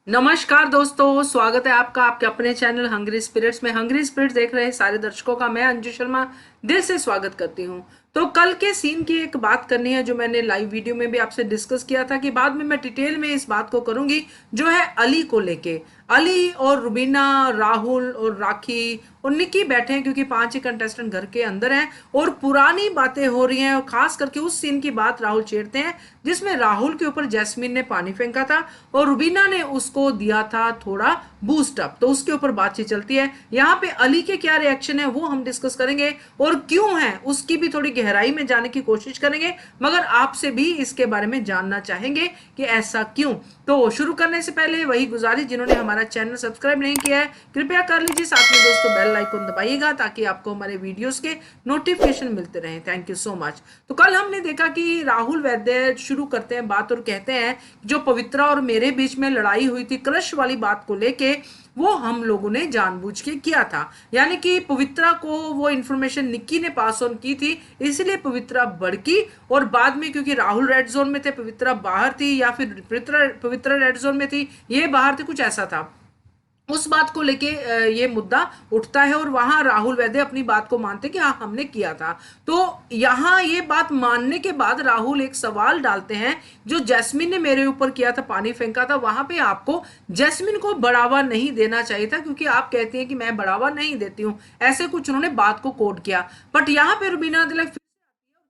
नमस्कार दोस्तों, स्वागत है आपका आपके अपने चैनल हंग्री स्पिरिट्स में। हंग्री स्पिरिट्स देख रहे सारे दर्शकों का मैं अंजू शर्मा दिल से स्वागत करती हूं। तो कल के सीन की एक बात करनी है जो मैंने लाइव वीडियो में भी आपसे डिस्कस किया था कि बाद में मैं डिटेल में इस बात को करूंगी, जो है अली को लेके। अली और रुबीना, राहुल और राखी और निक्की बैठे हैं क्योंकि 5 ही कंटेस्टेंट घर के अंदर हैं और पुरानी बातें हो रही हैं। और खास करके उस सीन की बात राहुल छेड़ते हैं जिसमें राहुल के ऊपर जैस्मीन ने पानी फेंका था और रुबीना ने उसको दिया था थोड़ा बूस्ट अप। तो उसके ऊपर बातचीत चलती है। यहाँ पे अली के क्या रिएक्शन है वो हम डिस्कस करेंगे और क्यों है उसकी भी थोड़ी गहराई में जाने की कोशिश करेंगे, मगर आपसे भी इसके बारे में जानना चाहेंगे कि ऐसा क्यों। तो शुरू करने से पहले वही गुजारिश, जिन्होंने हमारा चैनल सब्सक्राइब नहीं किया है कृपया कर लीजिए, साथ में दोस्तों बेल आइकन दबाइएगा ताकि आपको हमारे वीडियोस के नोटिफिकेशन मिलते रहें। Thank you so much. तो कल हमने देखा कि राहुल वैद्य शुरू करते हैं बात और कहते हैं जो पवित्रा और मेरे बीच में लड़ाई हुई थी क्रश वाली बात को लेके, वो हम लोगों ने जानबूझ के किया था। यानी कि पवित्रा को वो इन्फॉर्मेशन निक्की ने पास ऑन की थी, इसलिए पवित्रा भड़की और बाद में क्योंकि राहुल रेड जोन में थे, पवित्रा बाहर थी, या फिर पवित्रा रेड जोन में थी, ये बाहर थे, कुछ ऐसा था। उस बात को लेके ये मुद्दा उठता है और वहां राहुल वैद्य अपनी बात को मानते कि हाँ हमने किया था। तो यहाँ ये बात मानने के बाद राहुल एक सवाल डालते हैं, जो जैस्मिन ने मेरे ऊपर किया था, पानी फेंका था, वहां पे आपको जैस्मिन को बढ़ावा नहीं देना चाहिए था क्योंकि आप कहती हैं कि मैं बढ़ावा नहीं देती हूँ, ऐसे कुछ उन्होंने बात को कोट किया। बट यहाँ पे रुबीना तिलक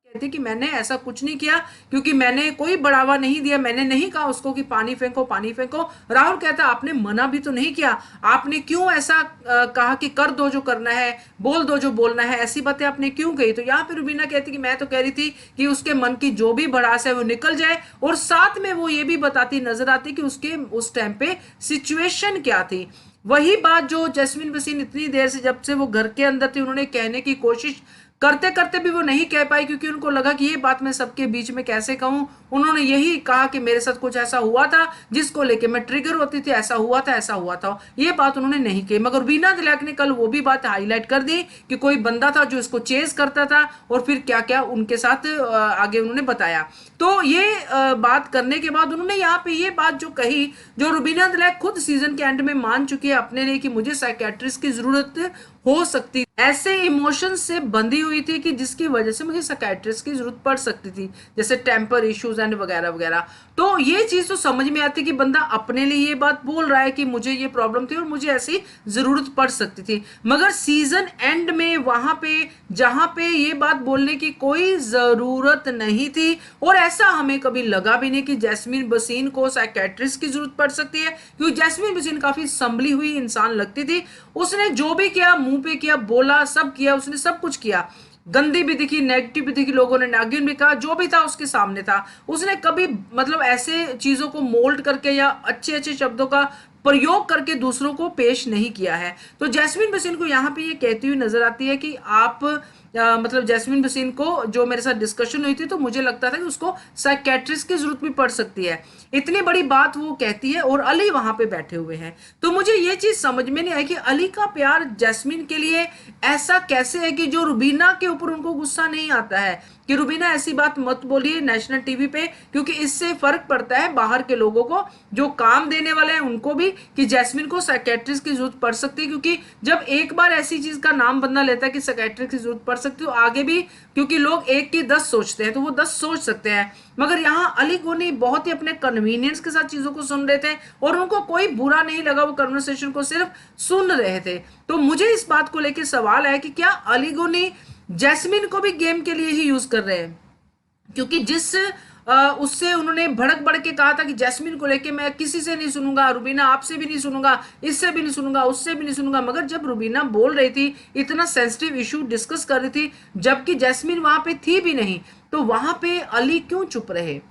कहती कि मैंने ऐसा कुछ नहीं किया क्योंकि मैंने कोई बढ़ावा नहीं दिया, मैंने नहीं कहा उसको कि पानी फेंको पानी फेंको। राहुल कहता आपने मना भी तो नहीं किया, आपने क्यों ऐसा कहा कि कर दो जो करना है, बोल दो जो बोलना है, ऐसी बातें आपने क्यों कही। तो यहाँ पे रुबीना कहती कि मैं तो कह रही थी कि उसके मन की जो भी भड़ास है वो निकल जाए, और साथ में वो ये भी बताती नजर आती कि उसके उस टाइम पे सिचुएशन क्या थी। वही बात जो जैस्मीन वसीम इतनी देर से, जब से वो घर के अंदर थी, उन्होंने कहने की कोशिश करते करते भी वो नहीं कह पाई क्योंकि उनको लगा कि ये बात मैं सबके बीच में कैसे कहूं। उन्होंने यही कहा कि मेरे साथ कुछ ऐसा हुआ था जिसको लेके मैं ट्रिगर होती थी, ऐसा हुआ था ऐसा हुआ था, ये बात उन्होंने नहीं कही। मगर वीना तिलक ने कल वो भी बात हाईलाइट कर दी कि कोई बंदा था जो इसको चेज करता था और फिर क्या क्या उनके साथ आगे उन्होंने बताया। तो ये बात करने के बाद उन्होंने यहाँ पे ये बात जो कही, जो रुबीना तिलक खुद सीजन के एंड में मान चुकी है अपने लिए कि मुझे साइकेट्रिस्ट की जरूरत हो सकती, ऐसे इमोशंस से बंधी हुई थी कि जिसकी वजह से मुझे साइकेट्रिस्ट की जरूरत पड़ सकती थी, जैसे टेम्पर इश्यूज एंड वगैरह वगैरह। तो ये चीज तो समझ में आती कि बंदा अपने लिए ये बात बोल रहा है कि मुझे ये प्रॉब्लम थी और मुझे ऐसी जरूरत पड़ सकती थी। मगर सीजन एंड में वहां पे जहां पे ये बात बोलने की कोई जरूरत नहीं थी, और ऐसा हमें कभी लगा भी नहीं कि जैस्मीन वसीम को साइकेट्रिस्ट की जरूरत पड़ सकती है, क्योंकि जैस्मीन वसीम काफी संभली हुई इंसान लगती थी। उसने जो भी किया मुंह पे किया, बोला, सब किया, उसने सब कुछ किया। गंदी भी दिखी, नेगेटिव भी दिखी, लोगों ने नागिन भी कहा, जो भी था उसके सामने था। उसने कभी मतलब ऐसे चीजों को मोल्ड करके या अच्छे अच्छे शब्दों का प्रयोग करके दूसरों को पेश नहीं किया है। तो जैस्मीन वसीम को यहाँ पे ये कहती हुई नजर आती है कि आप मतलब जैस्मीन वसीम को, जो मेरे साथ डिस्कशन हुई थी तो मुझे लगता था कि उसको साइकेट्रिस्ट की जरूरत भी पड़ सकती है। इतनी बड़ी बात वो कहती है और अली वहां पे बैठे हुए हैं। तो मुझे ये चीज समझ में नहीं आई कि अली का प्यार जैस्मीन के लिए ऐसा कैसे है कि जो रुबीना के ऊपर उनको गुस्सा नहीं आता है कि रुबीना ऐसी बात मत बोलिए नेशनल टीवी पे, क्योंकि इससे फर्क पड़ता है बाहर के लोगों को, जो काम देने वाले हैं उनको भी, कि जैस्मीन को साइकेट्रिस्ट की जरूरत पड़ सकती है। क्योंकि जब एक बार ऐसी चीज का नाम बंदा लेता है कि साइकेट्रिस्ट की जरूरत पड़ सकती है, तो आगे भी, क्योंकि लोग एक की 10 सोचते हैं तो वो 10 सोच सकते हैं। मगर यहाँ अली गोनी बहुत ही अपने कन्वीनियंस के साथ चीजों को सुन रहे थे और उनको कोई बुरा नहीं लगा, वो कन्वर्सेशन को सिर्फ सुन रहे थे। तो मुझे इस बात को लेकर सवाल है कि क्या अली गोनी जैस्मीन को भी गेम के लिए ही यूज कर रहे हैं, क्योंकि जिस उससे उन्होंने भड़क भड़क के कहा था कि जैस्मीन को लेके मैं किसी से नहीं सुनूंगा, रुबीना आपसे भी नहीं सुनूंगा, इससे भी नहीं सुनूंगा, उससे भी नहीं सुनूंगा। मगर जब रुबीना बोल रही थी, इतना सेंसिटिव इशू डिस्कस कर रही थी, जबकि जैस्मीन वहां पे थी भी नहीं, तो वहां पे अली क्यों चुप रहे?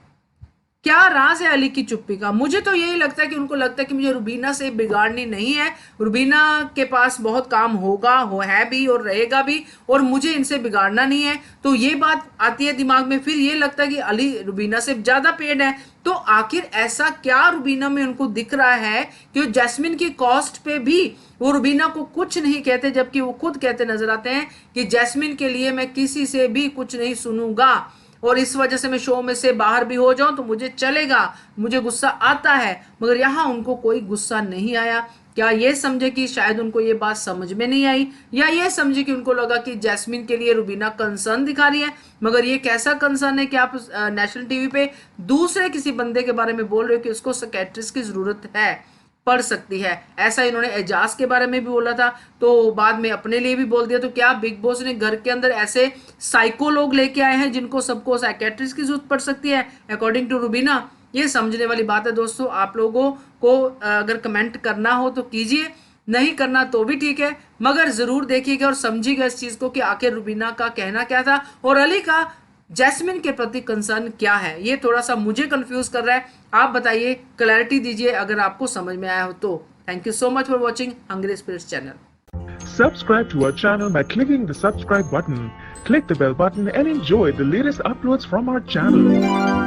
क्या राज है अली की चुप्पी का? मुझे तो यही लगता है कि उनको लगता है कि मुझे रुबीना से बिगाड़नी नहीं है, रुबीना के पास बहुत काम होगा, हो है भी और रहेगा भी, और मुझे इनसे बिगाड़ना नहीं है। तो ये बात आती है दिमाग में, फिर ये लगता है कि अली रुबीना से ज्यादा पेड है। तो आखिर ऐसा क्या रुबीना में उनको दिख रहा है कि जैस्मिन की कॉस्ट पे भी वो रुबीना को कुछ नहीं कहते, जबकि वो खुद कहते नजर आते हैं कि जैस्मिन के लिए मैं किसी से भी कुछ नहीं सुनूंगा। और इस वजह से मैं शो में से बाहर भी हो जाऊं तो मुझे चलेगा, मुझे गुस्सा आता है। मगर यहाँ उनको कोई गुस्सा नहीं आया। क्या ये समझे कि शायद उनको ये बात समझ में नहीं आई, या ये समझे कि उनको लगा कि जैस्मिन के लिए रुबीना कंसर्न दिखा रही है। मगर ये कैसा कंसर्न है कि आप नेशनल टीवी पे दूसरे किसी बंदे के बारे में बोल रहे हो कि उसको साइकियाट्रिस्ट की जरूरत है, पड़ सकती है। ऐसा इन्होंने एजाज के बारे में भी बोला था, तो बाद में अपने लिए भी बोल दिया। तो क्या बिग बॉस ने घर के अंदर ऐसे साइको लोग लेके आए हैं जिनको सबको साइकियाट्रिस्ट की जरूरत पड़ सकती है, अकॉर्डिंग टू रुबीना? ये समझने वाली बात है दोस्तों। आप लोगों को अगर कमेंट करना हो तो कीजिए, नहीं करना तो भी ठीक है, मगर जरूर देखिएगा और समझिएगा इस चीज को कि आखिर रुबीना का कहना क्या था और अली का जैस्मिन के प्रति कंसर्न क्या है। ये थोड़ा सा मुझे कंफ्यूज कर रहा है। आप बताइए, क्लैरिटी दीजिए अगर आपको समझ में आया हो तो। Thank you so much for watching hungry spirits channel. Subscribe to our channel by clicking the subscribe button. Click the bell button and enjoy the latest uploads from our channel.